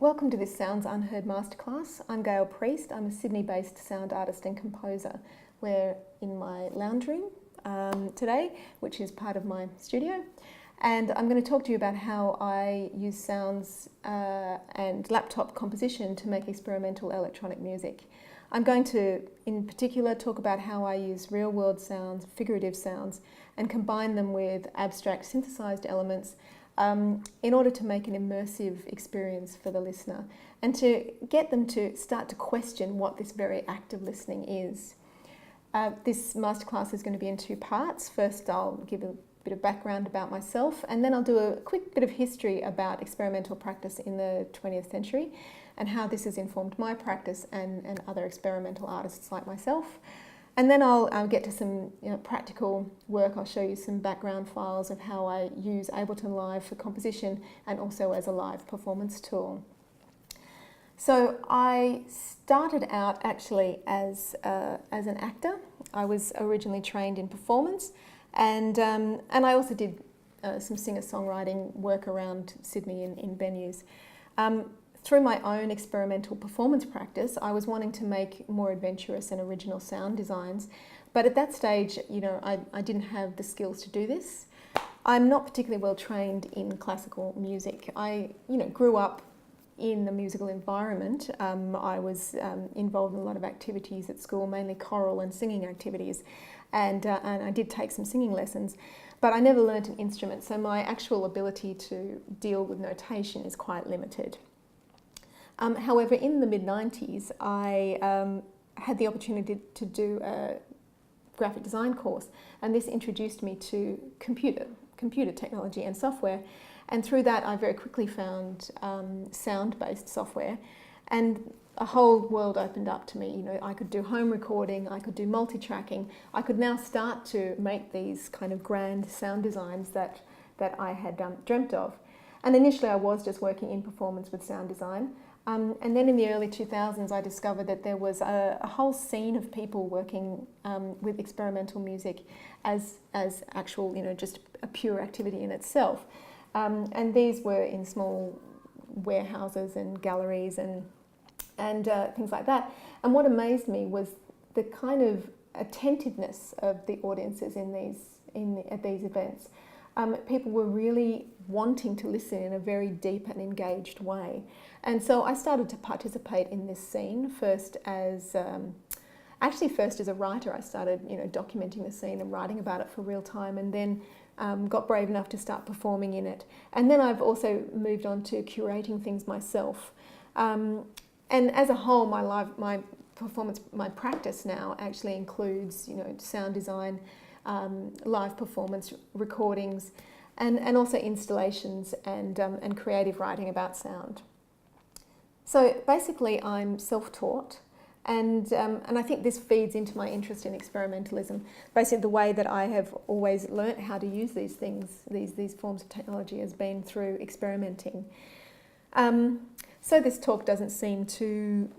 Welcome to this Sounds Unheard Masterclass. I'm Gail Priest. I'm a Sydney-based sound artist and composer. We're in my lounge room today, which is part of my studio. And I'm going to talk to you about how I use sounds and laptop composition to make experimental electronic music. I'm going to, in particular, talk about how I use real-world sounds, figurative sounds, and combine them with abstract synthesized elements in order to make an immersive experience for the listener and to get them to start to question what this very act of listening is. This masterclass is going to be in two parts. First, I'll give a bit of background about myself, and then I'll do a quick bit of history about experimental practice in the 20th century and how this has informed my practice and other experimental artists like myself. And then I'll get to some practical work. I'll show you some background files of how I use Ableton Live for composition and also as a live performance tool. So I started out actually as an actor. I was originally trained in performance, and I also did some singer-songwriting work around Sydney in venues. Through my own experimental performance practice, I was wanting to make more adventurous and original sound designs, but at that stage, I didn't have the skills to do this. I'm not particularly well trained in classical music. I, grew up in the musical environment. I was involved in a lot of activities at school, mainly choral and singing activities, and I did take some singing lessons, but I never learnt an instrument, so my actual ability to deal with notation is quite limited. However, in the mid-90s, I had the opportunity to do a graphic design course, and this introduced me to computer technology and software, and through that I very quickly found sound-based software, and a whole world opened up to me. I could do home recording, I could do multi-tracking, I could now start to make these kind of grand sound designs that I had dreamt of. And initially I was just working in performance with sound design. And then in the early 2000s, I discovered that there was a whole scene of people working with experimental music as actual, just a pure activity in itself. And these were in small warehouses and galleries and things like that. And what amazed me was the kind of attentiveness of the audiences at these events. People were really wanting to listen in a very deep and engaged way. And so I started to participate in this scene first as a writer. I started, documenting the scene and writing about it for real time, and then got brave enough to start performing in it. And then I've also moved on to curating things myself. And as a whole, my performance, my practice now actually includes, sound design, live performance recordings, and also installations and creative writing about sound. So basically I'm self-taught, and I think this feeds into my interest in experimentalism. Basically the way that I have always learnt how to use these things, these forms of technology, has been through experimenting. So this talk doesn't seem too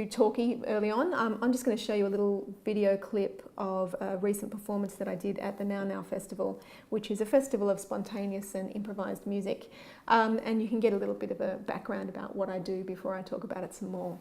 talky early on. I'm just going to show you a little video clip of a recent performance that I did at the Now Festival, which is a festival of spontaneous and improvised music. And you can get a little bit of a background about what I do before I talk about it some more.